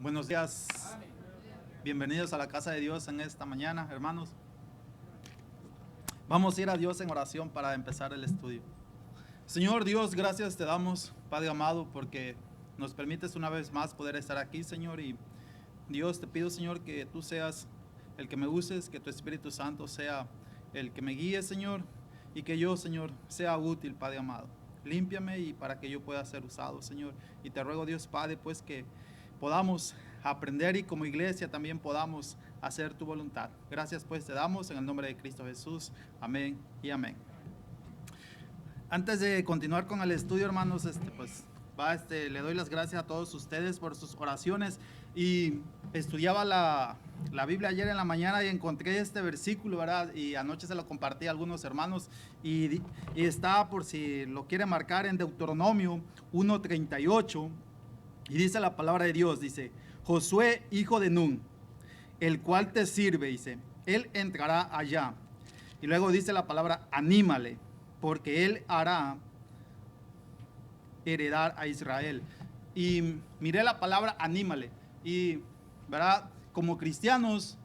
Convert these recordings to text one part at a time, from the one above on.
Buenos días, bienvenidos a la casa de Dios en esta mañana, hermanos. Vamos a ir a Dios en oración para empezar el estudio. Señor Dios, gracias te damos, Padre amado, porque nos permites una vez más poder estar aquí, Señor. Y Dios, te pido, Señor, que tú seas el que me uses, que tu Espíritu Santo sea el que me guíe, Señor, y que yo, Señor, sea útil, Padre amado. Límpiame y para que yo pueda ser usado, Señor. Y te ruego, Dios Padre, pues que podamos aprender y como iglesia también podamos hacer tu voluntad. Gracias pues te damos en el nombre de Cristo Jesús. Amén y amén. Antes de continuar con el estudio, hermanos, le doy las gracias a todos ustedes por sus oraciones. Y estudiaba la Biblia ayer en la mañana y encontré este versículo, ¿verdad? Y anoche se lo compartí a algunos hermanos y está, por si lo quiere marcar, en Deuteronomio 1:38. Y dice la palabra de Dios, dice: Josué, hijo de Nun, el cual te sirve, dice, él entrará allá. Y luego dice la palabra: anímale, porque él hará heredar a Israel. Y miré la palabra anímale. Y, ¿verdad? Como cristianos,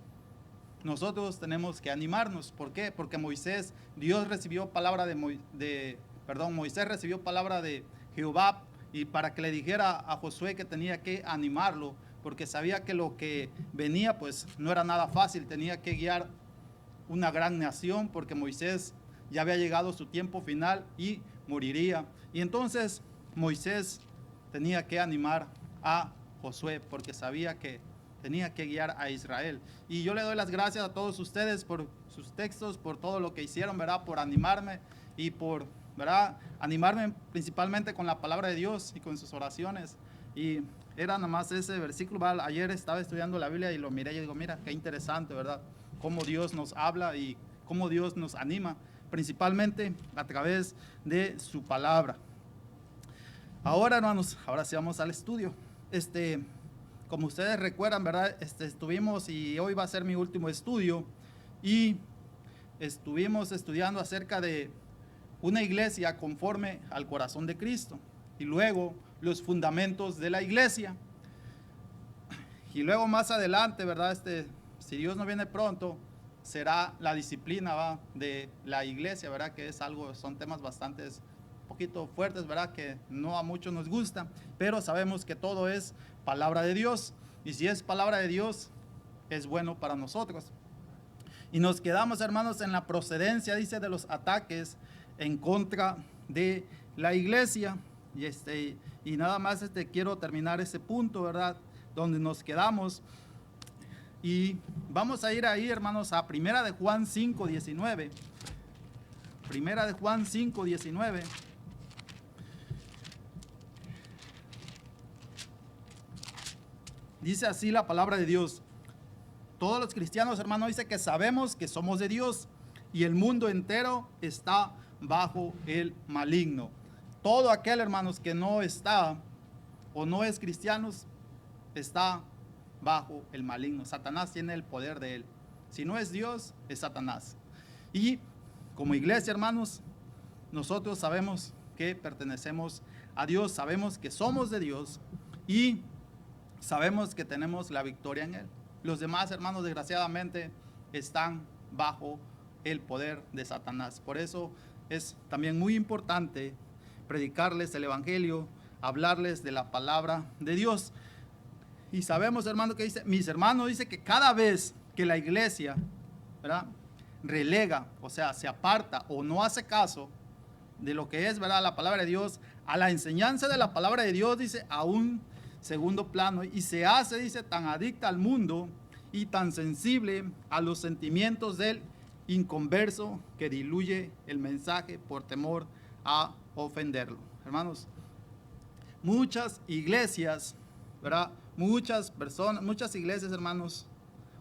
nosotros tenemos que animarnos. ¿Por qué? Porque Moisés recibió palabra de Jehová, y para que le dijera a Josué que tenía que animarlo, porque sabía que lo que venía pues no era nada fácil, tenía que guiar una gran nación, porque Moisés ya había llegado su tiempo final y moriría. Y entonces Moisés tenía que animar a Josué, porque sabía que tenía que guiar a Israel. Y yo le doy las gracias a todos ustedes por sus textos, por todo lo que hicieron, ¿verdad? Por animarme y por, ¿verdad? Animarme principalmente con la palabra de Dios y con sus oraciones. Y era nada más ese versículo, ¿verdad? Ayer estaba estudiando la Biblia y lo miré y digo, mira, qué interesante, ¿verdad? Cómo Dios nos habla y cómo Dios nos anima, principalmente a través de su palabra. Ahora, hermanos, ahora sí vamos al estudio. Como ustedes recuerdan, ¿verdad? Estuvimos, y hoy va a ser mi último estudio, y estuvimos estudiando acerca de una iglesia conforme al corazón de Cristo, y luego los fundamentos de la iglesia. Y luego más adelante, ¿verdad? Si Dios no viene pronto, será la disciplina, ¿va? De la iglesia, ¿verdad? Que es algo, son temas bastante poquito fuertes, ¿verdad? Que no a muchos nos gusta, pero sabemos que todo es palabra de Dios, y si es palabra de Dios, es bueno para nosotros. Y nos quedamos, hermanos, en la procedencia, dice, de los ataques en contra de la iglesia. Y nada más quiero terminar ese punto, ¿verdad? Donde nos quedamos. Y vamos a ir ahí, hermanos, a Primera de Juan 5:19. Primera de Juan 5:19. Dice así la palabra de Dios. Todos los cristianos, hermanos, dice que sabemos que somos de Dios y el mundo entero está bajo el maligno. Todo aquel, hermanos, que no está o no es cristiano está bajo el maligno. Satanás tiene el poder de él. Si no es Dios, es Satanás. Y como iglesia, hermanos, nosotros sabemos que pertenecemos a Dios, sabemos que somos de Dios y sabemos que tenemos la victoria en él. Los demás, hermanos, desgraciadamente están bajo el poder de Satanás. Por eso es también muy importante predicarles el evangelio, hablarles de la palabra de Dios. Y sabemos, hermano, que dice, mis hermanos, dice que cada vez que la iglesia, ¿verdad?, relega, o sea, se aparta o no hace caso de lo que es, ¿verdad?, la palabra de Dios, a la enseñanza de la palabra de Dios, dice, a un segundo plano, y se hace, dice, tan adicta al mundo y tan sensible a los sentimientos del inconverso, que diluye el mensaje por temor a ofenderlo. Hermanos, muchas iglesias, ¿verdad?, muchas personas, muchas iglesias, hermanos,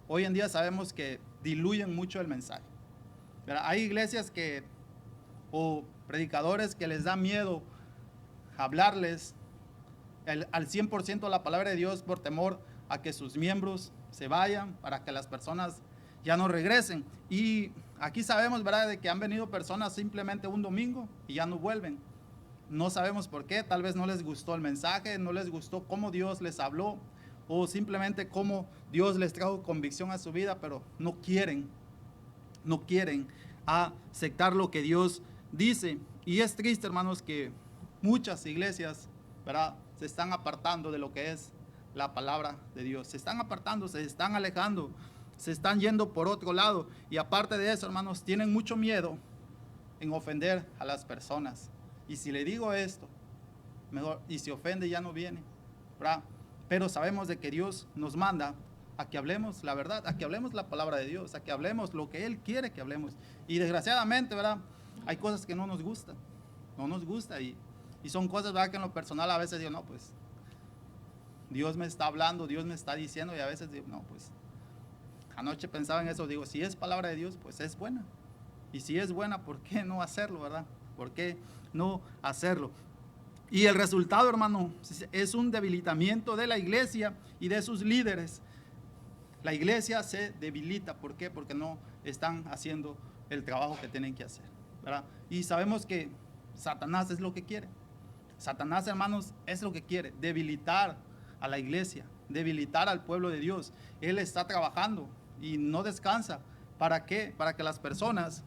hoy en día sabemos que diluyen mucho el mensaje, ¿verdad? Hay iglesias o predicadores que les da miedo hablarles al 100% la palabra de Dios por temor a que sus miembros se vayan, para que las personas ya no regresen. Y aquí sabemos, ¿verdad?, de que han venido personas simplemente un domingo y ya no vuelven. No sabemos por qué, tal vez no les gustó el mensaje, no les gustó cómo Dios les habló, o simplemente cómo Dios les trajo convicción a su vida, pero no quieren aceptar lo que Dios dice. Y es triste, hermanos, que muchas iglesias, ¿verdad?, se están apartando de lo que es la palabra de Dios. Se están apartando, se están alejando, se están yendo por otro lado. Y aparte de eso, hermanos, tienen mucho miedo en ofender a las personas. Y si le digo esto, mejor, y si ofende ya no viene, ¿verdad? Pero sabemos de que Dios nos manda a que hablemos la verdad, a que hablemos la palabra de Dios, a que hablemos lo que Él quiere que hablemos. Y desgraciadamente, ¿verdad?, hay cosas que no nos gustan, y son cosas, ¿verdad?, que en lo personal a veces digo, no, pues Dios me está hablando, Dios me está diciendo, y a veces digo, no, pues anoche pensaba en eso, digo, si es palabra de Dios, pues es buena. Y si es buena, ¿por qué no hacerlo, verdad? ¿Por qué no hacerlo? Y el resultado, hermano, es un debilitamiento de la iglesia y de sus líderes. La iglesia se debilita. ¿Por qué? Porque no están haciendo el trabajo que tienen que hacer, ¿verdad? Y sabemos que Satanás es lo que quiere. Satanás, hermanos, es lo que quiere, debilitar a la iglesia, debilitar al pueblo de Dios. Él está trabajando y no descansa. ¿Para qué? Para que las personas,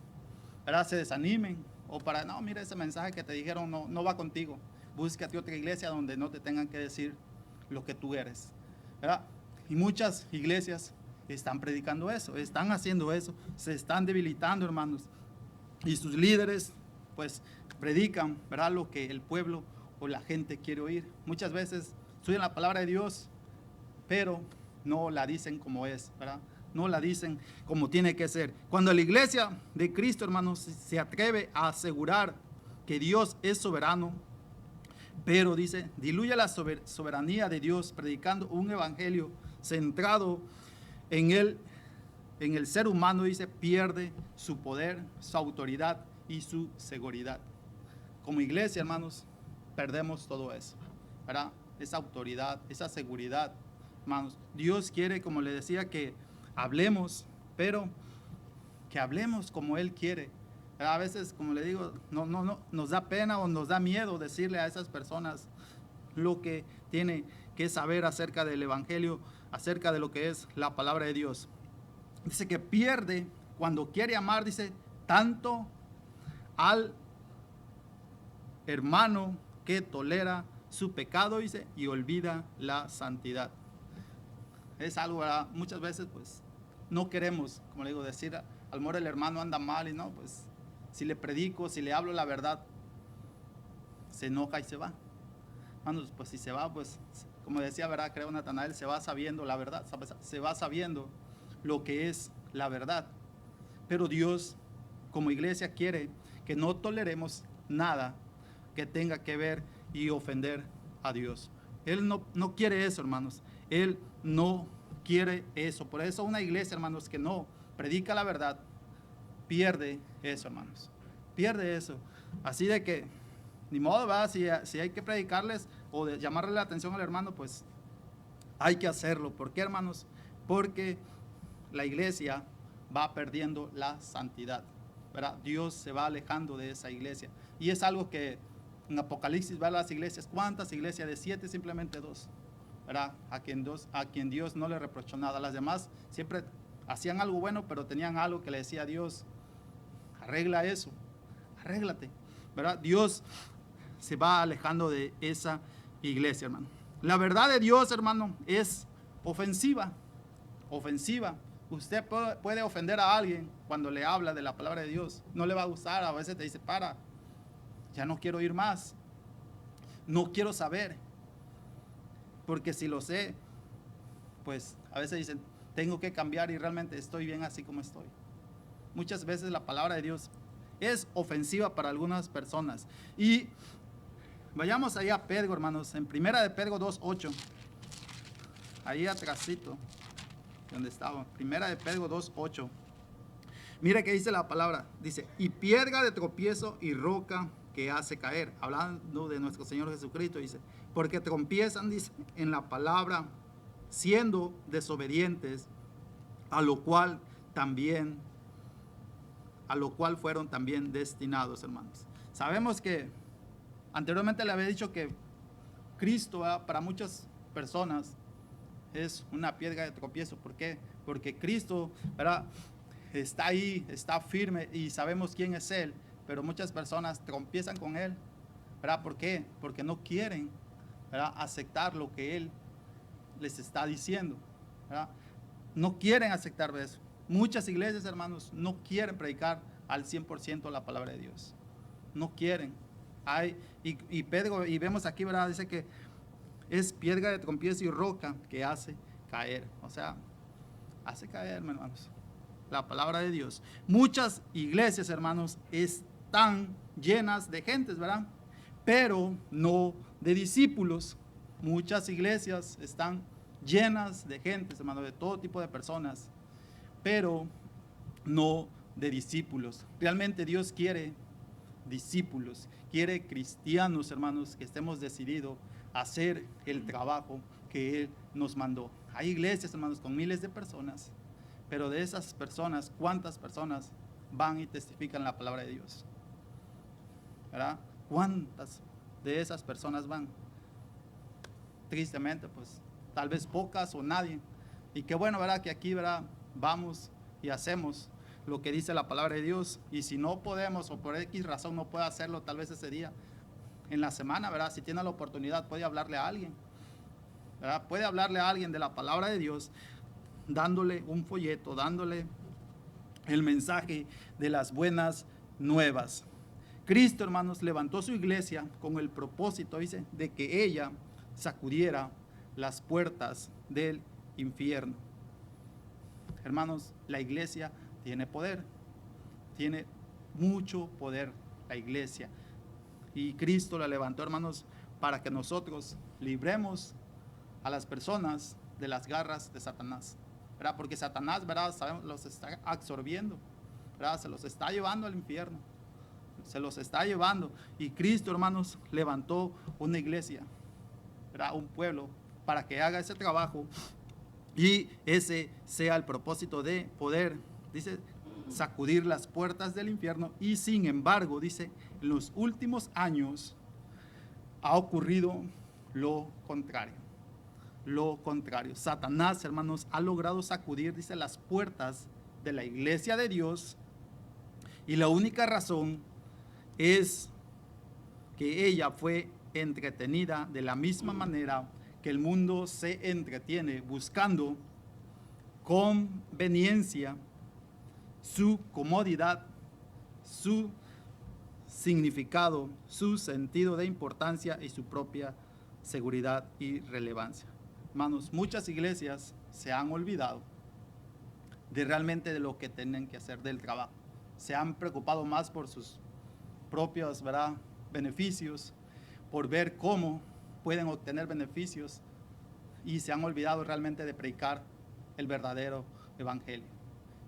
¿verdad?, se desanimen, o para, no, mira, ese mensaje que te dijeron no va contigo. Búscate otra iglesia donde no te tengan que decir lo que tú eres, ¿verdad? Y muchas iglesias están predicando eso, están haciendo eso, se están debilitando, hermanos. Y sus líderes, pues, predican, ¿verdad?, lo que el pueblo o la gente quiere oír. Muchas veces estudian la palabra de Dios, pero no la dicen como es, ¿verdad? No la dicen como tiene que ser. Cuando la iglesia de Cristo, hermanos, se atreve a asegurar que Dios es soberano, pero dice, diluye la soberanía de Dios predicando un evangelio centrado en el ser humano, dice, pierde su poder, su autoridad y su seguridad. Como iglesia, hermanos, perdemos todo eso, ¿verdad? Esa autoridad, esa seguridad, hermanos. Dios quiere, como le decía, que hablemos, pero que hablemos como Él quiere. A veces, como le digo, no, nos da pena o nos da miedo decirle a esas personas lo que tiene que saber acerca del evangelio, acerca de lo que es la palabra de Dios. Dice que pierde cuando quiere amar, dice, tanto al hermano que tolera su pecado, dice, y olvida la santidad. Es algo, ¿verdad? Muchas veces, pues, no queremos, como le digo, decir, al mejor el hermano anda mal, y no, pues, si le predico, si le hablo la verdad, se enoja y se va. Hermanos, pues si se va, pues, como decía, ¿verdad?, creo Natanael, se va sabiendo la verdad, se va sabiendo lo que es la verdad. Pero Dios, como iglesia, quiere que no toleremos nada que tenga que ver y ofender a Dios. Él no quiere eso, hermanos. Él no quiere eso. Por eso una iglesia, hermanos, que no predica la verdad, pierde eso, hermanos. Pierde eso. Así de que, ni modo, ¿verdad? Si hay que predicarles o de llamarle la atención al hermano, pues hay que hacerlo. ¿Por qué, hermanos? Porque la iglesia va perdiendo la santidad, ¿verdad? Dios se va alejando de esa iglesia. Y es algo que en Apocalipsis va a las iglesias. ¿Cuántas iglesias? De 7, simplemente 2, ¿verdad? A quien Dios no le reprochó nada. Las demás siempre hacían algo bueno, pero tenían algo que le decía a Dios, arregla eso, arréglate, ¿verdad? Dios se va alejando de esa iglesia, hermano. La verdad de Dios, hermano, es ofensiva. Usted puede ofender a alguien cuando le habla de la palabra de Dios. No le va a gustar, a veces te dice, para, ya no quiero oír más, no quiero saber, porque si lo sé, pues a veces dicen, tengo que cambiar y realmente estoy bien así como estoy. Muchas veces la palabra de Dios es ofensiva para algunas personas. Y vayamos ahí a Pedro, hermanos, en primera de Pedro 2:8, ahí atrásito, donde estaba, primera de Pedro 2:8. Mira que dice la palabra, dice, y piedra de tropiezo y roca que hace caer, hablando de nuestro Señor Jesucristo, dice, porque tropiezan, dice, en la palabra, siendo desobedientes, a lo cual fueron también destinados, hermanos. Sabemos que anteriormente le había dicho que Cristo, para muchas personas, es una piedra de tropiezo. ¿Por qué? Porque Cristo, ¿verdad?, está ahí, está firme y sabemos quién es Él, pero muchas personas tropiezan con Él, ¿verdad? ¿Por qué? Porque no quieren, ¿verdad?, aceptar lo que Él les está diciendo, ¿verdad? No quieren aceptar eso. Muchas iglesias, hermanos, no quieren predicar al 100% la palabra de Dios. No quieren. Y Pedro, y vemos aquí, ¿verdad?, dice que es piedra de tropiezo y roca que hace caer. O sea, hace caer, hermanos, la palabra de Dios. Muchas iglesias, hermanos, están llenas de gentes, ¿verdad?, pero no de discípulos. Muchas iglesias están llenas de gentes, hermanos, de todo tipo de personas, pero no de discípulos. Realmente Dios quiere discípulos, quiere cristianos, hermanos, que estemos decididos a hacer el trabajo que Él nos mandó. Hay iglesias, hermanos, con miles de personas, pero de esas personas, ¿cuántas personas van y testifican la palabra de Dios? ¿Verdad? ¿Cuántas de esas personas van? Tristemente, pues, tal vez pocas o nadie. Y qué bueno, ¿verdad?, que aquí, ¿verdad?, vamos y hacemos lo que dice la palabra de Dios. Y si no podemos, o por X razón no puede hacerlo, tal vez ese día, en la semana, ¿verdad?, si tiene la oportunidad, puede hablarle a alguien, ¿verdad? Puede hablarle a alguien de la palabra de Dios, dándole un folleto, dándole el mensaje de las buenas nuevas. Cristo, hermanos, levantó su iglesia con el propósito, dice, de que ella sacudiera las puertas del infierno. Hermanos, la iglesia tiene poder, tiene mucho poder la iglesia. Y Cristo la levantó, hermanos, para que nosotros libremos a las personas de las garras de Satanás, ¿verdad? Porque Satanás, ¿verdad?, sabemos, los está absorbiendo, ¿verdad? Se los está llevando al infierno, se los está llevando. Y Cristo, hermanos, levantó una iglesia, ¿verdad?, un pueblo, para que haga ese trabajo. Y ese sea el propósito de poder, dice, sacudir las puertas del infierno. Y sin embargo, dice, en los últimos años ha ocurrido lo contrario. Lo contrario. Satanás, hermanos, ha logrado sacudir, dice, las puertas de la iglesia de Dios. Y la única razón es que ella fue entretenida de la misma manera que el mundo se entretiene, buscando conveniencia, su comodidad, su significado, su sentido de importancia y su propia seguridad y relevancia. Hermanos, muchas iglesias se han olvidado de realmente de lo que tienen que hacer, del trabajo. Se han preocupado más por sus propios, ¿verdad?, beneficios, por ver cómo pueden obtener beneficios, y se han olvidado realmente de predicar el verdadero evangelio.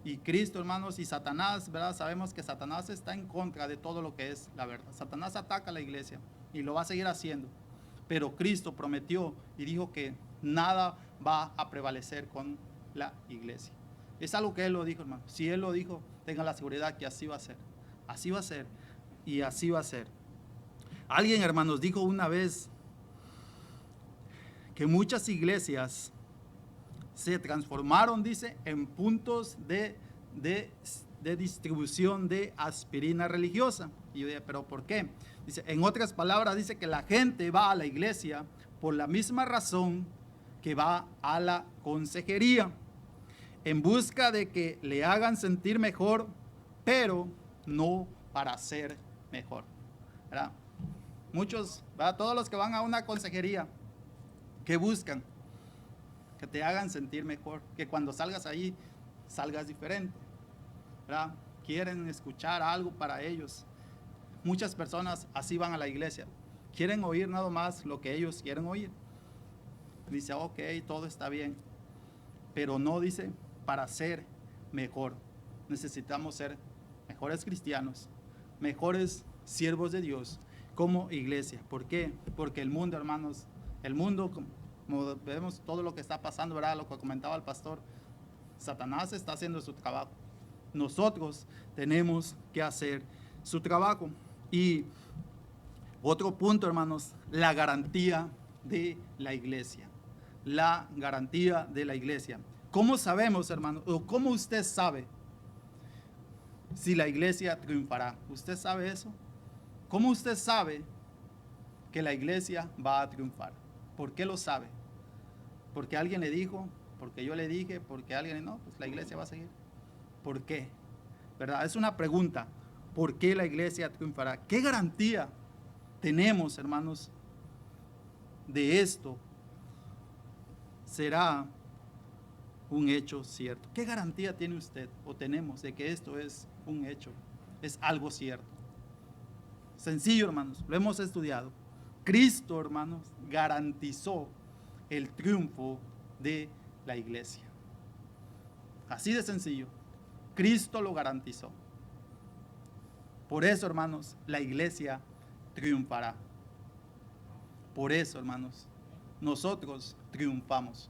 Y Cristo, hermanos, y Satanás, ¿verdad?, sabemos que Satanás está en contra de todo lo que es la verdad. Satanás ataca a la iglesia y lo va a seguir haciendo, pero Cristo prometió y dijo que nada va a prevalecer con la iglesia. Es algo que Él lo dijo, hermano. Si Él lo dijo, tengan la seguridad que así va a ser. Así va a ser y así va a ser. Alguien, hermanos, dijo una vez que muchas iglesias se transformaron, dice, en puntos de distribución de aspirina religiosa. Y yo dije, ¿pero por qué? Dice, en otras palabras, dice que la gente va a la iglesia por la misma razón que va a la consejería, en busca de que le hagan sentir mejor, pero no para ser mejor, ¿verdad? Muchos, ¿verdad?, todos los que van a una consejería, ¿qué buscan? Que te hagan sentir mejor, que cuando salgas ahí, salgas diferente, ¿verdad? Quieren escuchar algo para ellos. Muchas personas así van a la iglesia, quieren oír nada más lo que ellos quieren oír. Dice, ok, todo está bien, pero no, dice, para ser mejor. Necesitamos ser mejores cristianos, mejores siervos de Dios como iglesia. ¿Por qué? Porque el mundo, hermanos, el mundo, como vemos todo lo que está pasando, ¿verdad?, lo que comentaba el pastor, Satanás está haciendo su trabajo. Nosotros tenemos que hacer su trabajo. Y otro punto, hermanos, la garantía de la iglesia. la garantía de la iglesia. ¿Cómo sabemos, hermano? ¿O cómo usted sabe si la iglesia triunfará? ¿Usted sabe eso? ¿Cómo usted sabe que la iglesia va a triunfar? ¿Por qué lo sabe? ¿Porque alguien le dijo? ¿Porque yo le dije? ¿Porque alguien no? Pues la iglesia va a seguir. ¿Por qué? ¿Verdad? Es una pregunta. ¿Por qué la iglesia triunfará? ¿Qué garantía tenemos, hermanos, de esto será un hecho cierto? ¿Qué garantía tiene usted o tenemos de que esto es un hecho? Es algo cierto. Sencillo, hermanos, lo hemos estudiado. Cristo, hermanos, garantizó el triunfo de la iglesia. Así de sencillo. Cristo lo garantizó. Por eso, hermanos, la iglesia triunfará. Por eso, hermanos, nosotros triunfamos.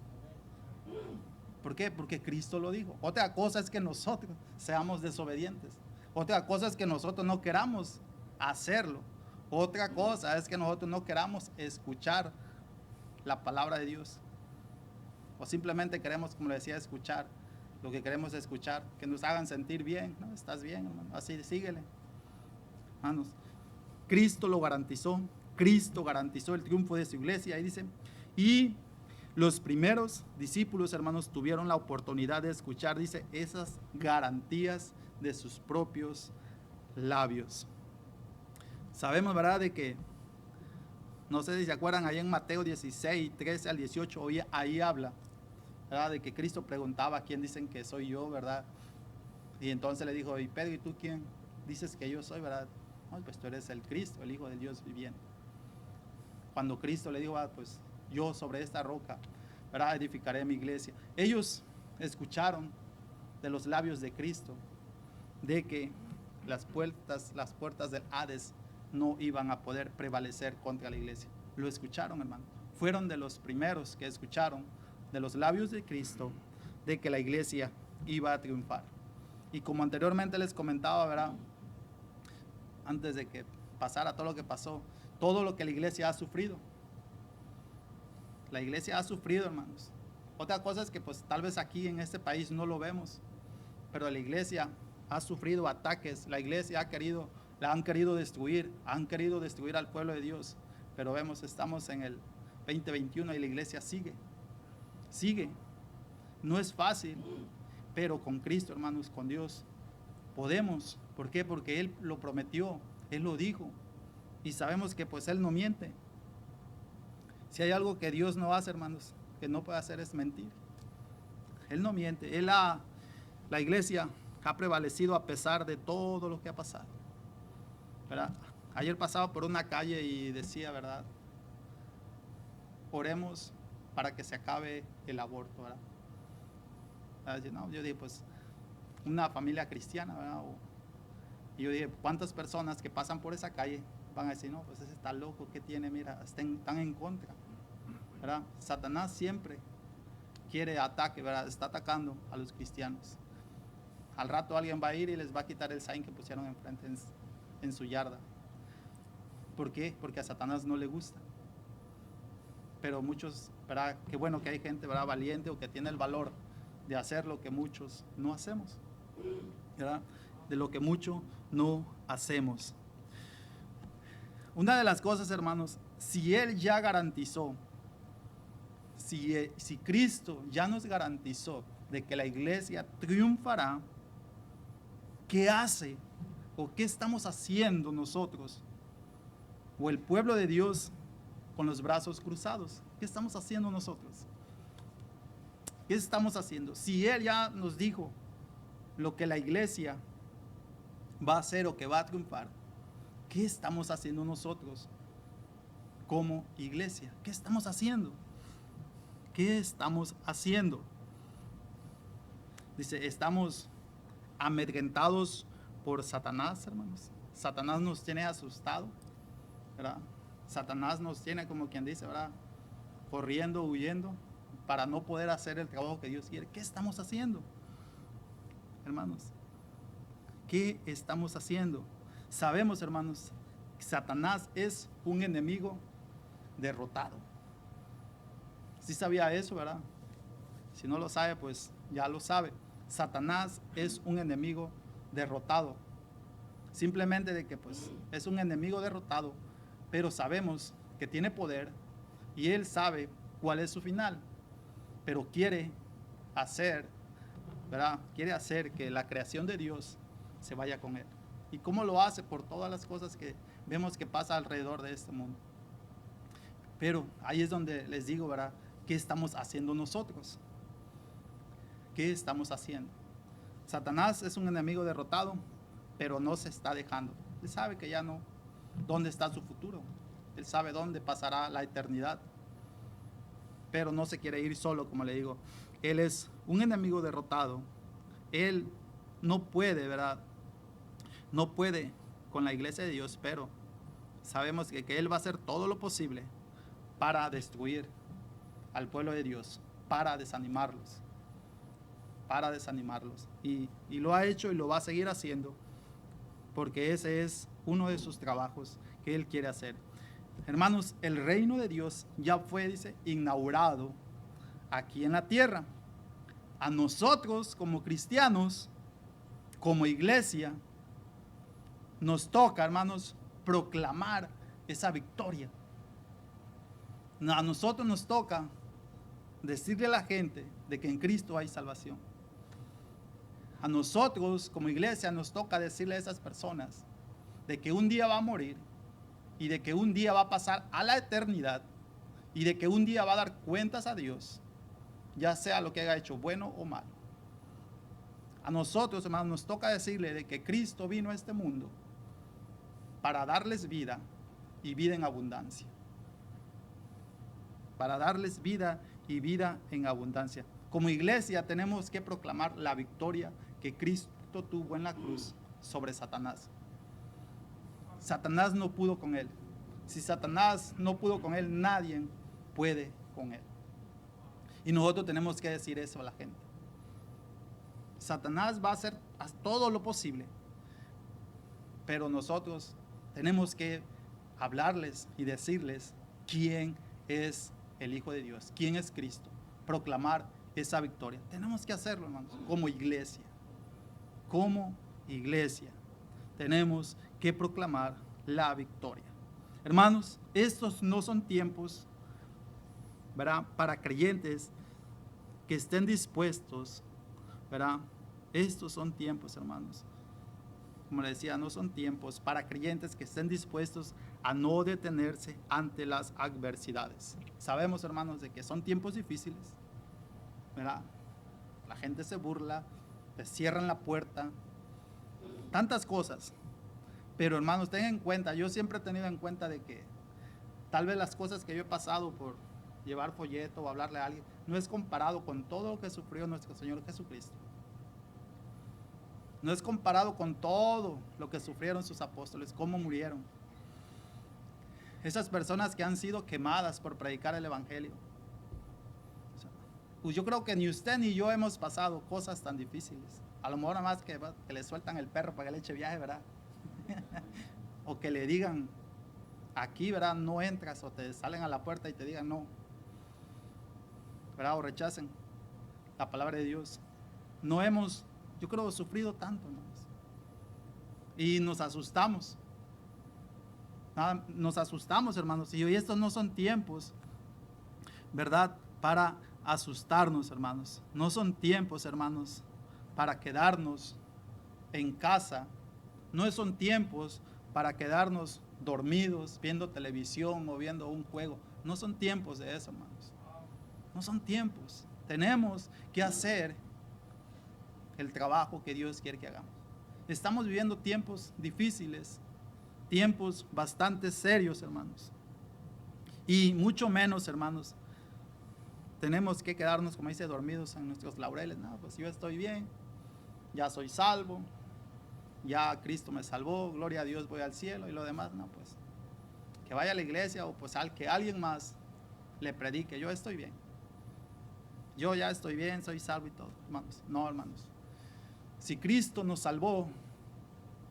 ¿Por qué? Porque Cristo lo dijo. Otra cosa es que nosotros seamos desobedientes. Otra cosa es que nosotros no queramos hacerlo. Otra cosa es que nosotros no queramos escuchar la palabra de Dios. O simplemente queremos, como le decía, escuchar lo que queremos escuchar, que nos hagan sentir bien. No, estás bien, hermano. Así, síguele. Hermanos, Cristo lo garantizó. Cristo garantizó el triunfo de su iglesia. Ahí dice, y los primeros discípulos, hermanos, tuvieron la oportunidad de escuchar, dice, esas garantías de sus propios labios. Sabemos, ¿verdad?, de que, no sé si se acuerdan, ahí en Mateo 16, 13 al 18, ahí habla, ¿verdad?, de que Cristo preguntaba, ¿quién dicen que soy yo, verdad? Y entonces le dijo, y Pedro, ¿y tú quién dices que yo soy, verdad? No, pues tú eres el Cristo, el Hijo del Dios viviente. Cuando Cristo le dijo, pues yo sobre esta roca, ¿verdad?, edificaré mi iglesia. Ellos escucharon de los labios de Cristo de que las puertas del Hades no iban a poder prevalecer contra la iglesia. Lo escucharon, hermano. Fueron de los primeros que escucharon de los labios de Cristo de que la iglesia iba a triunfar. Y como anteriormente les comentaba, ¿verdad?, antes de que pasara todo lo que pasó, todo lo que la iglesia ha sufrido. La iglesia ha sufrido, hermanos. Otra cosa es que pues tal vez aquí en este país no lo vemos, pero la iglesia ha sufrido ataques. La iglesia la han querido destruir al pueblo de Dios. Pero vemos, estamos en el 2021 y la iglesia sigue. No es fácil, pero con Cristo, hermanos, con Dios podemos. ¿Por qué? Porque Él lo prometió, Él lo dijo. Y sabemos que pues Él no miente. Si hay algo que Dios no hace, hermanos, que no puede hacer, es mentir. Él no miente. La iglesia ha prevalecido a pesar de todo lo que ha pasado, ¿verdad? Ayer pasaba por una calle y decía, ¿verdad?, oremos para que se acabe el aborto, ¿verdad? No, yo dije, pues, una familia cristiana, ¿verdad? Y yo dije, ¿cuántas personas que pasan por esa calle van a decir, no, pues ese está loco, ¿qué tiene? Mira, están en contra, ¿verdad? Satanás siempre quiere ataque, ¿verdad? Está atacando a los cristianos. Al rato alguien va a ir y les va a quitar el sign que pusieron enfrente en su yarda. ¿Por qué? Porque a Satanás no le gusta. Pero muchos, ¿verdad?, qué bueno que hay gente, ¿verdad?, valiente o que tiene el valor de hacer lo que muchos no hacemos, ¿verdad? De lo que mucho no hacemos. Una de las cosas, hermanos, si Él ya garantizó, si Cristo ya nos garantizó de que la iglesia triunfará, ¿qué hace o qué estamos haciendo nosotros o el pueblo de Dios con los brazos cruzados? ¿Qué estamos haciendo nosotros? ¿Qué estamos haciendo? Si Él ya nos dijo lo que la iglesia va a hacer o que va a triunfar, ¿qué estamos haciendo nosotros como iglesia? ¿Qué estamos haciendo? ¿Qué estamos haciendo? Dice, estamos amedrentados por Satanás, hermanos. Satanás nos tiene asustado, ¿verdad? Satanás nos tiene, como quien dice, ¿verdad?, corriendo, huyendo, para no poder hacer el trabajo que Dios quiere. ¿Qué estamos haciendo, hermanos? ¿Qué estamos haciendo? Sabemos, hermanos, que Satanás es un enemigo derrotado. ¿Sí sabía eso, verdad? Si no lo sabe, pues ya lo sabe. Satanás es un enemigo derrotado. Simplemente de que pues es un enemigo derrotado, pero sabemos que tiene poder y él sabe cuál es su final, pero quiere hacer, ¿verdad? Quiere hacer que la creación de Dios se vaya con él. ¿Y cómo lo hace? Por todas las cosas que vemos que pasa alrededor de este mundo. Pero ahí es donde les digo, ¿verdad? ¿Qué estamos haciendo nosotros? ¿Qué estamos haciendo? Satanás es un enemigo derrotado, pero no se está dejando. Él sabe que ya no, dónde está su futuro. Él sabe dónde pasará la eternidad. Pero no se quiere ir solo, como le digo. Él es un enemigo derrotado. Él no puede, ¿verdad? No puede con la iglesia de Dios, pero sabemos que Él va a hacer todo lo posible para destruir al pueblo de Dios, para desanimarlos. Y lo ha hecho y lo va a seguir haciendo, porque ese es uno de sus trabajos que Él quiere hacer. Hermanos, el reino de Dios ya fue, dice, inaugurado aquí en la tierra. A nosotros como cristianos, como iglesia, nos toca, hermanos, proclamar esa victoria. A nosotros nos toca decirle a la gente de que en Cristo hay salvación. A nosotros como iglesia nos toca decirle a esas personas de que un día va a morir y de que un día va a pasar a la eternidad y de que un día va a dar cuentas a Dios, ya sea lo que haya hecho, bueno o malo. A nosotros, hermanos, nos toca decirle de que Cristo vino a este mundo para darles vida y vida en abundancia. Para darles vida y vida en abundancia. Como iglesia tenemos que proclamar la victoria que Cristo tuvo en la cruz sobre Satanás. Satanás no pudo con él. Si Satanás no pudo con él, nadie puede con él. Y nosotros tenemos que decir eso a la gente. Satanás va a hacer todo lo posible, pero nosotros tenemos que hablarles y decirles quién es el Hijo de Dios, quién es Cristo, proclamar esa victoria. Tenemos que hacerlo, hermanos, como iglesia. Como iglesia tenemos que proclamar la victoria. Hermanos, estos no son tiempos, ¿verdad?, para creyentes que estén dispuestos, ¿verdad? Estos son tiempos, hermanos, como les decía, no son tiempos para creyentes que estén dispuestos a no detenerse ante las adversidades. Sabemos, hermanos, de que son tiempos difíciles, ¿verdad? La gente se burla, te cierran la puerta, tantas cosas. Pero, hermanos, tengan en cuenta, yo siempre he tenido en cuenta de que tal vez las cosas que yo he pasado por llevar folleto o hablarle a alguien, no es comparado con todo lo que sufrió nuestro Señor Jesucristo. No es comparado con todo lo que sufrieron sus apóstoles, cómo murieron. Esas personas que han sido quemadas por predicar el Evangelio. Pues yo creo que ni usted ni yo hemos pasado cosas tan difíciles. A lo mejor nada más que le sueltan el perro para que le eche viaje, ¿verdad? O que le digan, aquí, ¿verdad?, no entras, o te salen a la puerta y te digan no, ¿verdad?, o rechacen la palabra de Dios. No hemos, yo creo, sufrido tanto, hermanos. Y nos asustamos. Nos asustamos, hermanos. Y hoy estos no son tiempos, ¿verdad?, para asustarnos, hermanos. No son tiempos, hermanos, para quedarnos en casa. No son tiempos para quedarnos dormidos viendo televisión o viendo un juego. No son tiempos de eso, hermanos. No son tiempos. Tenemos que hacer el trabajo que Dios quiere que hagamos. Estamos viviendo tiempos difíciles, tiempos bastante serios, hermanos. Y mucho menos, hermanos, tenemos que quedarnos, como dice, dormidos en nuestros laureles. No, pues yo estoy bien, ya soy salvo, ya Cristo me salvó, gloria a Dios, voy al cielo, y lo demás, no, pues que vaya a la iglesia o pues que alguien más le predique, yo estoy bien. Yo ya estoy bien, soy salvo y todo, hermanos. No, hermanos. Si Cristo nos salvó,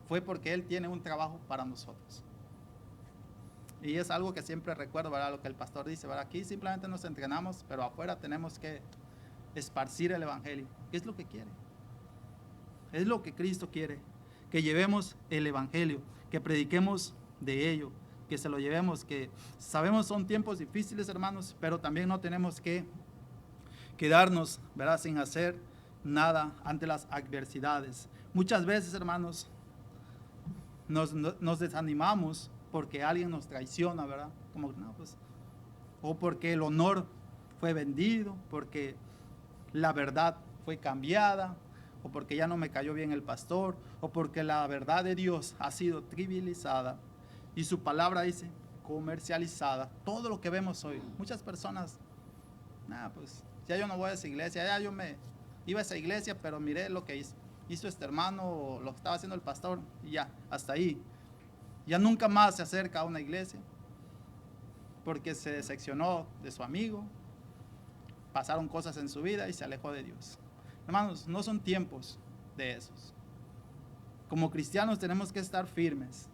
fue porque Él tiene un trabajo para nosotros. Y es algo que siempre recuerdo, ¿verdad? Lo que el pastor dice, ¿verdad? Aquí simplemente nos entrenamos, pero afuera tenemos que esparcir el evangelio. ¿Qué es lo que quiere? Es lo que Cristo quiere, que llevemos el evangelio, que prediquemos de ello, que se lo llevemos, que sabemos son tiempos difíciles, hermanos, pero también no tenemos que quedarnos, ¿verdad?, sin hacer nada ante las adversidades. Muchas veces, hermanos, nos desanimamos porque alguien nos traiciona, ¿verdad? Como, no, pues, o porque el honor fue vendido, porque la verdad fue cambiada, o porque ya no me cayó bien el pastor, o porque la verdad de Dios ha sido trivializada y su palabra dice comercializada. Todo lo que vemos hoy, muchas personas, pues ya yo no voy a esa iglesia, ya yo me iba a esa iglesia, pero miré lo que hizo este hermano, o lo que estaba haciendo el pastor, y ya, hasta ahí. Ya nunca más se acerca a una iglesia, porque se decepcionó de su amigo, pasaron cosas en su vida y se alejó de Dios. Hermanos, no son tiempos de esos. Como cristianos tenemos que estar firmes.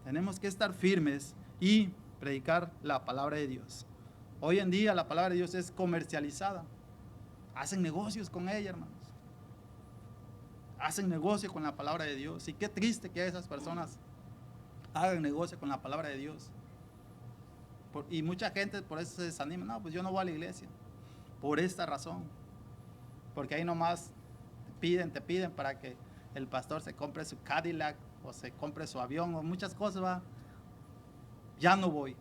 Tenemos que estar firmes y predicar la palabra de Dios. Hoy en día la palabra de Dios es comercializada. Hacen negocios con ella, hermanos. Hacen negocio con la palabra de Dios. Y qué triste que esas personas hagan negocio con la palabra de Dios. Y mucha gente por eso se desanima. No, pues yo no voy a la iglesia. Por esta razón. Porque ahí nomás te piden para que el pastor se compre su Cadillac, o se compre su avión, o muchas cosas, ¿va? Ya no voy.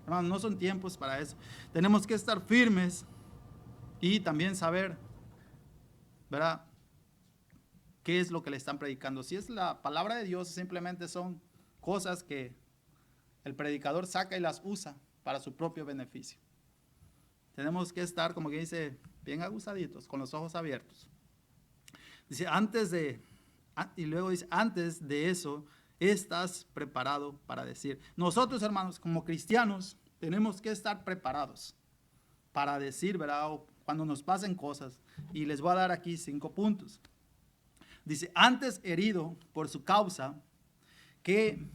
Hermanos, no son tiempos para eso. Tenemos que estar firmes y también saber, ¿verdad?, qué es lo que le están predicando. Si es la palabra de Dios, simplemente son cosas que el predicador saca y las usa para su propio beneficio. Tenemos que estar, como que dice, bien aguzaditos, con los ojos abiertos. Dice, y luego dice, antes de eso, estás preparado para decir. Nosotros, hermanos, como cristianos, tenemos que estar preparados para decir, ¿verdad?, o cuando nos pasen cosas. Y les voy a dar aquí 5 puntos. Dice, antes herido por su causa, que,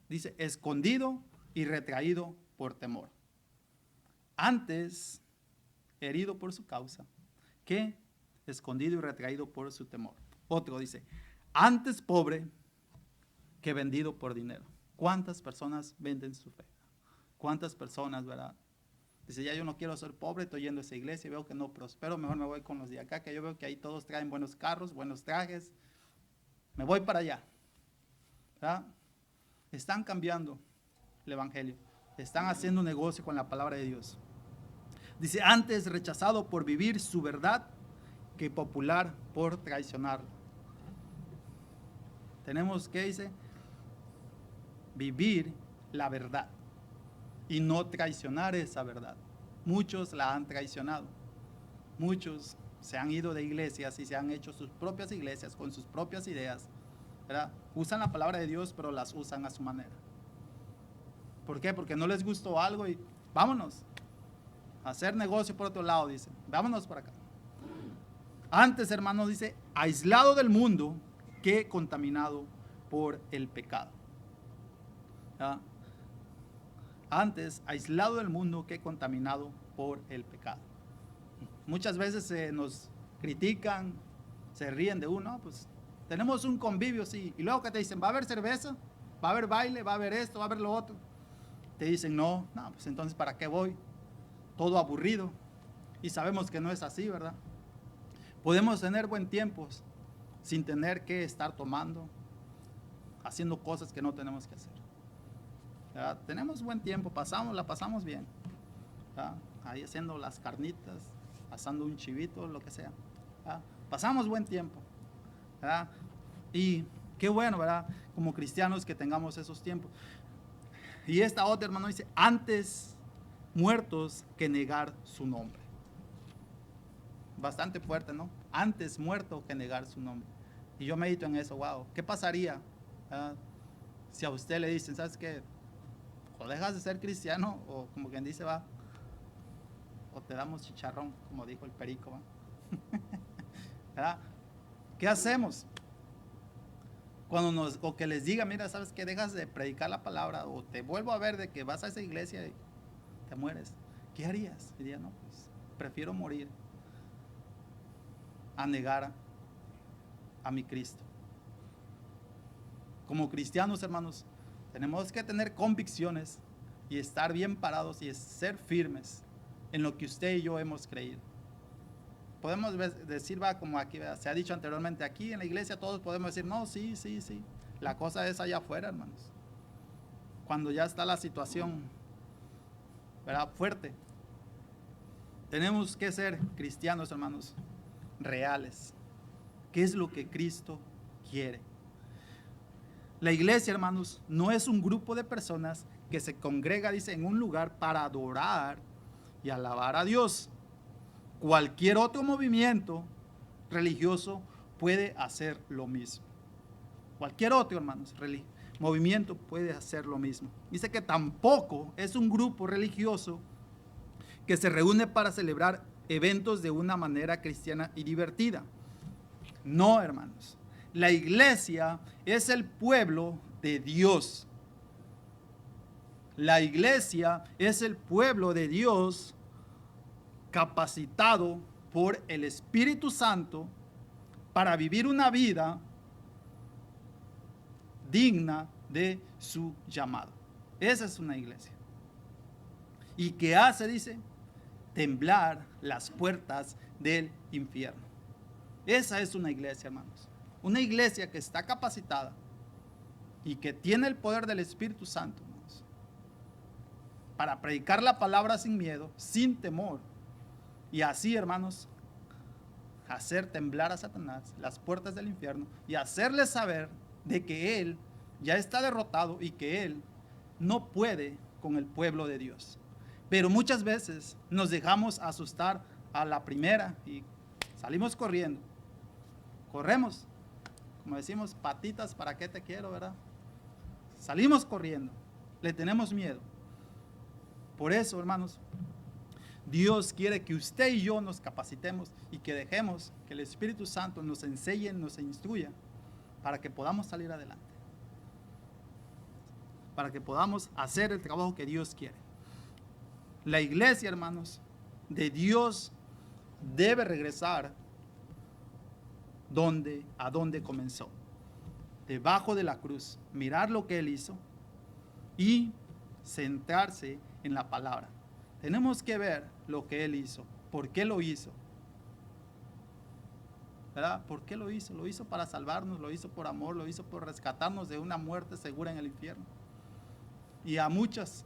dice, escondido y retraído por temor. Antes herido por su causa, que escondido y retraído por su temor. Otro dice, antes pobre que vendido por dinero. ¿Cuántas personas venden su fe? ¿Cuántas personas, verdad? Dice, ya yo no quiero ser pobre, estoy yendo a esa iglesia y veo que no prospero, mejor me voy con los de acá, que yo veo que ahí todos traen buenos carros, buenos trajes, me voy para allá. ¿Verdad? Están cambiando el evangelio, están haciendo un negocio con la palabra de Dios. Dice, antes rechazado por vivir su verdad que popular por traicionarlo. Tenemos que, dice, vivir la verdad y no traicionar esa verdad. Muchos la han traicionado. Muchos se han ido de iglesias y se han hecho sus propias iglesias con sus propias ideas, ¿verdad? Usan la palabra de Dios, pero las usan a su manera. ¿Por qué? Porque no les gustó algo y vámonos a hacer negocio por otro lado, dicen. Vámonos por acá. Antes, hermanos, dice, aislado del mundo que contaminado por el pecado. ¿Ya? Antes, aislado del mundo que contaminado por el pecado. Muchas veces nos critican, se ríen de uno, pues tenemos un convivio, sí, y luego que te dicen, va a haber cerveza, va a haber baile, va a haber esto, va a haber lo otro. Te dicen, no, pues entonces ¿para qué voy? Todo aburrido. Y sabemos que no es así, ¿verdad? Podemos tener buen tiempo sin tener que estar tomando, haciendo cosas que no tenemos que hacer. ¿Verdad? Tenemos buen tiempo, la pasamos bien. ¿Verdad? Ahí haciendo las carnitas, asando un chivito, lo que sea. ¿Verdad? Pasamos buen tiempo. ¿Verdad? Y qué bueno, ¿verdad? Como cristianos que tengamos esos tiempos. Y esta otra, hermano, dice, antes muertos que negar su nombre. Bastante fuerte, ¿no? Antes muerto que negar su nombre. Y yo medito en eso, wow, ¿qué pasaría si a usted le dicen, ¿sabes qué? O dejas de ser cristiano, o como quien dice, va, o te damos chicharrón, como dijo el perico, ¿va? ¿Verdad? ¿Qué hacemos? o que les diga, mira, sabes que dejas de predicar la palabra, o te vuelvo a ver de que vas a esa iglesia y te mueres, ¿qué harías? Diría, no, pues prefiero morir a negar a mi Cristo. Como cristianos, hermanos, tenemos que tener convicciones y estar bien parados y ser firmes en lo que usted y yo hemos creído. Podemos decir, va, como aquí se ha dicho anteriormente, aquí en la iglesia todos podemos decir, no, sí. La cosa es allá afuera, hermanos. Cuando ya está la situación, ¿verdad?, fuerte. Tenemos que ser cristianos, hermanos, reales. ¿Qué es lo que Cristo quiere? La iglesia, hermanos, no es un grupo de personas que se congrega, dice, en un lugar para adorar y alabar a Dios. Cualquier otro movimiento religioso puede hacer lo mismo. Cualquier otro, hermanos, movimiento puede hacer lo mismo. Dice que tampoco es un grupo religioso que se reúne para celebrar eventos de una manera cristiana y divertida. No, hermanos. La iglesia es el pueblo de Dios. La iglesia es el pueblo de Dios capacitado por el Espíritu Santo para vivir una vida digna de su llamado. Esa es una iglesia. ¿Y qué hace? Dice, temblar las puertas del infierno. Esa es una iglesia, hermanos. Una iglesia que está capacitada y que tiene el poder del Espíritu Santo, hermanos, para predicar la palabra sin miedo, sin temor. Y así, hermanos, hacer temblar a Satanás, las puertas del infierno, y hacerle saber de que él ya está derrotado y que él no puede con el pueblo de Dios. Pero muchas veces nos dejamos asustar a la primera y salimos corriendo. Corremos, como decimos, patitas, ¿para qué te quiero, verdad? Salimos corriendo, le tenemos miedo. Por eso, hermanos, Dios quiere que usted y yo nos capacitemos y que dejemos que el Espíritu Santo nos enseñe, nos instruya para que podamos salir adelante, para que podamos hacer el trabajo que Dios quiere. La iglesia, hermanos, de Dios debe regresar a donde comenzó, debajo de la cruz, mirar lo que Él hizo y centrarse en la palabra. Tenemos que ver lo que Él hizo, por qué lo hizo, ¿verdad? ¿Por qué lo hizo? Lo hizo para salvarnos, lo hizo por amor, lo hizo por rescatarnos de una muerte segura en el infierno. Y a muchas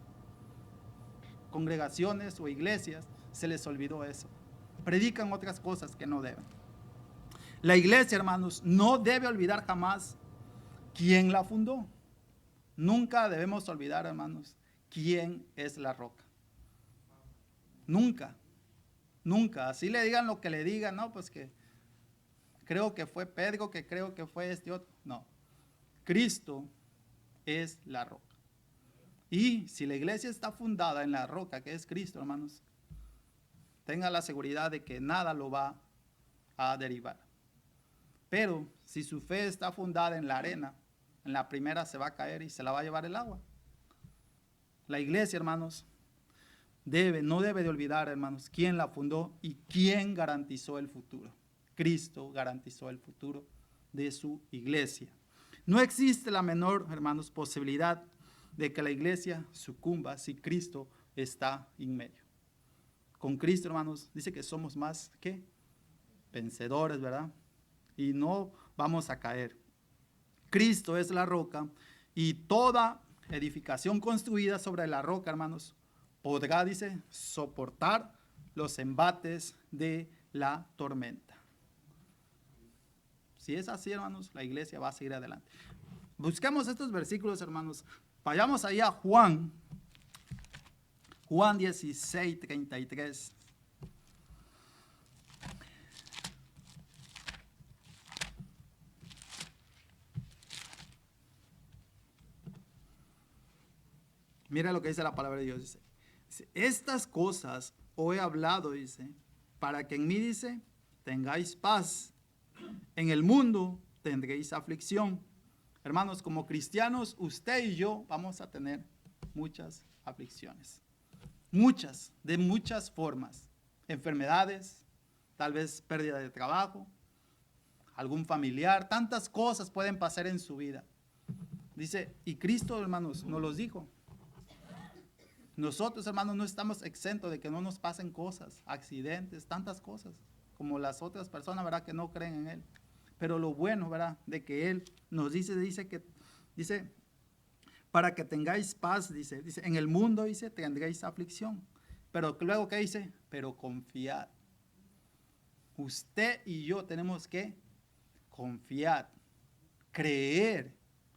congregaciones o iglesias se les olvidó eso. Predican otras cosas que no deben. La iglesia, hermanos, no debe olvidar jamás quién la fundó. Nunca debemos olvidar, hermanos, quién es la roca. Nunca. Así le digan lo que le digan, no, pues que creo que fue Pedro, que creo que fue este otro. No. Cristo es la roca. Y si la iglesia está fundada en la roca, que es Cristo, hermanos, tenga la seguridad de que nada lo va a derivar. Pero si su fe está fundada en la arena, en la primera se va a caer y se la va a llevar el agua. La iglesia, hermanos, no debe de olvidar, hermanos, quién la fundó y quién garantizó el futuro. Cristo garantizó el futuro de su iglesia. No existe la menor, hermanos, posibilidad de que la iglesia sucumba si Cristo está en medio. Con Cristo, hermanos, dice que somos más que vencedores, ¿verdad? Y no vamos a caer. Cristo es la roca y toda edificación construida sobre la roca, hermanos, podrá, dice, soportar los embates de la tormenta. Si es así, hermanos, la iglesia va a seguir adelante. Busquemos estos versículos, hermanos. Vayamos ahí a Juan 16, 33. Mira lo que dice la palabra de Dios. Dice, estas cosas os he hablado, dice, para que en mí, dice, tengáis paz. En el mundo tendréis aflicción, Hermanos, como cristianos, usted y yo vamos a tener muchas aflicciones. Muchas, de muchas formas. Enfermedades, tal vez pérdida de trabajo, algún familiar, tantas cosas pueden pasar en su vida. Dice, y Cristo, hermanos, nos los dijo. Nosotros, hermanos, no estamos exentos de que no nos pasen cosas, accidentes, tantas cosas, como las otras personas, ¿verdad?, que no creen en Él. Pero lo bueno, ¿verdad?, de que Él nos dice para que tengáis paz, dice, en el mundo, dice, tendréis aflicción. Pero luego, ¿qué dice? Pero confiad. Usted y yo tenemos que confiar, creer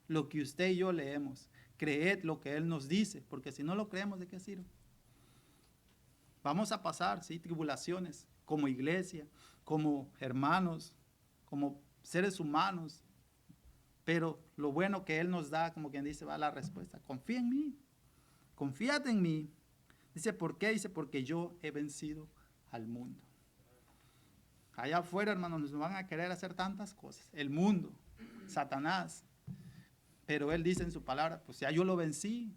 lo que usted y yo leemos, creed lo que Él nos dice, porque si no lo creemos, ¿de qué sirve? Vamos a pasar, sí, tribulaciones, como iglesia, como hermanos, como seres humanos, pero lo bueno que Él nos da, como quien dice, va la respuesta. Confía en mí, confíate en mí. Dice, ¿por qué? Dice, porque yo he vencido al mundo. Allá afuera, hermanos, nos van a querer hacer tantas cosas. El mundo, Satanás. Pero Él dice en su palabra, pues ya yo lo vencí.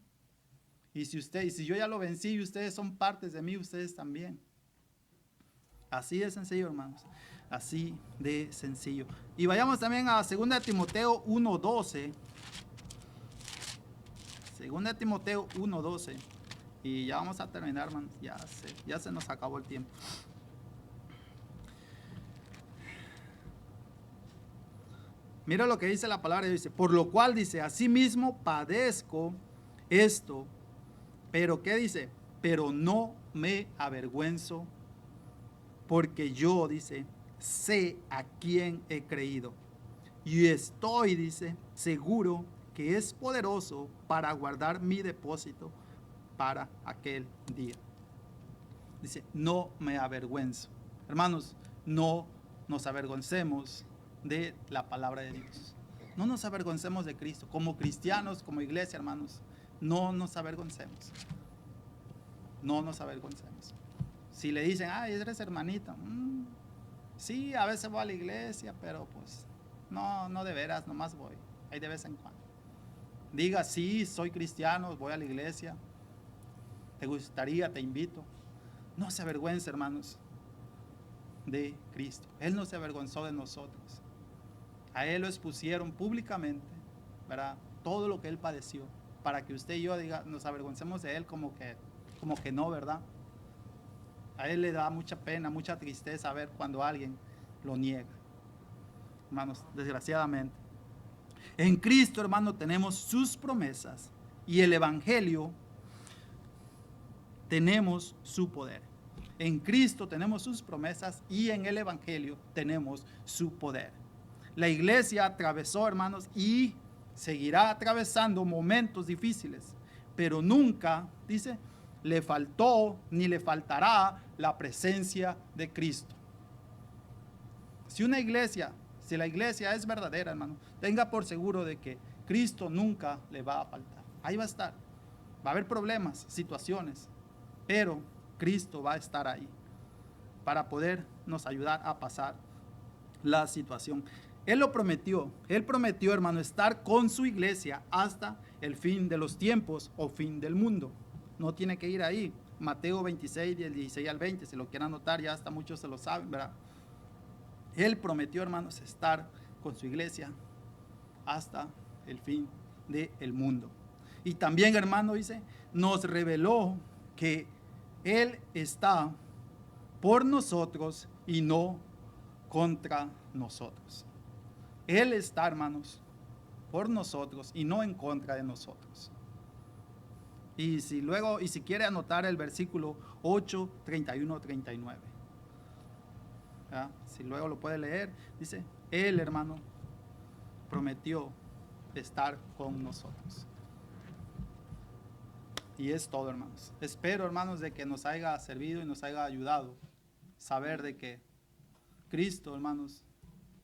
Y si yo ya lo vencí y ustedes son partes de mí, ustedes también. Así de sencillo, hermanos. Así de sencillo. Y vayamos también a 2 Timoteo 1:12. 2 Timoteo 1:12. Y ya vamos a terminar, hermanos. Ya se nos acabó el tiempo. Mira lo que dice la palabra. Dice, por lo cual dice, asimismo padezco esto. Pero ¿qué dice? Pero no me avergüenzo, porque yo, dice, sé a quién he creído. Y estoy, dice, seguro que es poderoso para guardar mi depósito para aquel día. Dice, no me avergüenzo. Hermanos, no nos avergoncemos de la palabra de Dios. No nos avergoncemos de Cristo. Como cristianos, como iglesia, hermanos, no nos avergoncemos. No nos avergoncemos. Si le dicen, ay, eres hermanita. Sí, a veces voy a la iglesia, pero pues no de veras, nomás voy. Ahí de vez en cuando. Diga, sí, soy cristiano, voy a la iglesia. ¿Te gustaría? Te invito. No se avergüence, hermanos, de Cristo. Él no se avergonzó de nosotros. A Él lo expusieron públicamente, ¿verdad? Todo lo que Él padeció, para que usted y yo nos avergoncemos de Él como que no, ¿verdad? A Él le da mucha pena, mucha tristeza ver cuando alguien lo niega. Hermanos, desgraciadamente. En Cristo, hermano, tenemos sus promesas y el Evangelio tenemos su poder. En Cristo tenemos sus promesas y en el Evangelio tenemos su poder. La iglesia atravesó, hermanos, y seguirá atravesando momentos difíciles, pero nunca, dice, le faltó ni le faltará la presencia de Cristo. Si la iglesia es verdadera, hermano, tenga por seguro de que Cristo nunca le va a faltar. Ahí va a estar. Va a haber problemas, situaciones, pero Cristo va a estar ahí para podernos ayudar a pasar la situación. Él lo prometió. Él prometió, hermano, estar con su iglesia hasta el fin de los tiempos o fin del mundo. No tiene que ir ahí. Mateo 26, del 16 al 20, si lo quieren anotar, ya hasta muchos se lo saben, ¿verdad? Él prometió, hermanos, estar con su iglesia hasta el fin del mundo. Y también, hermano, dice, nos reveló que Él está por nosotros y no contra nosotros. Él está, hermanos, por nosotros y no en contra de nosotros. Y si quiere anotar el versículo 8, 31, 39. ¿Ya? Si luego lo puede leer, dice, Él, hermano, prometió estar con nosotros. Y es todo, hermanos. Espero, hermanos, de que nos haya servido y nos haya ayudado saber de que Cristo, hermanos,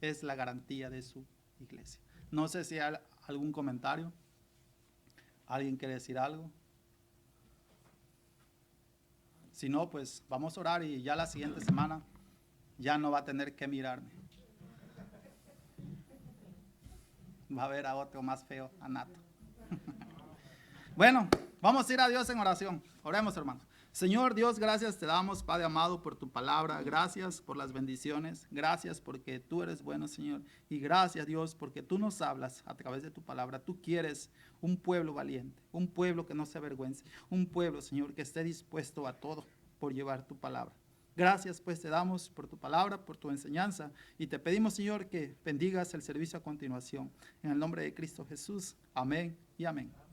es la garantía de su iglesia. No sé si hay algún comentario. ¿Alguien quiere decir algo? Si no, pues vamos a orar y ya la siguiente semana ya no va a tener que mirarme. Va a ver a otro más feo, a Nato. Bueno, vamos a ir a Dios en oración. Oremos, hermano. Señor Dios, gracias te damos, Padre amado, por tu palabra. Gracias por las bendiciones. Gracias porque tú eres bueno, Señor. Y gracias, Dios, porque tú nos hablas a través de tu palabra. Tú quieres un pueblo valiente, un pueblo que no se avergüence, un pueblo, Señor, que esté dispuesto a todo por llevar tu palabra. Gracias, pues, te damos por tu palabra, por tu enseñanza. Y te pedimos, Señor, que bendigas el servicio a continuación. En el nombre de Cristo Jesús. Amén y amén.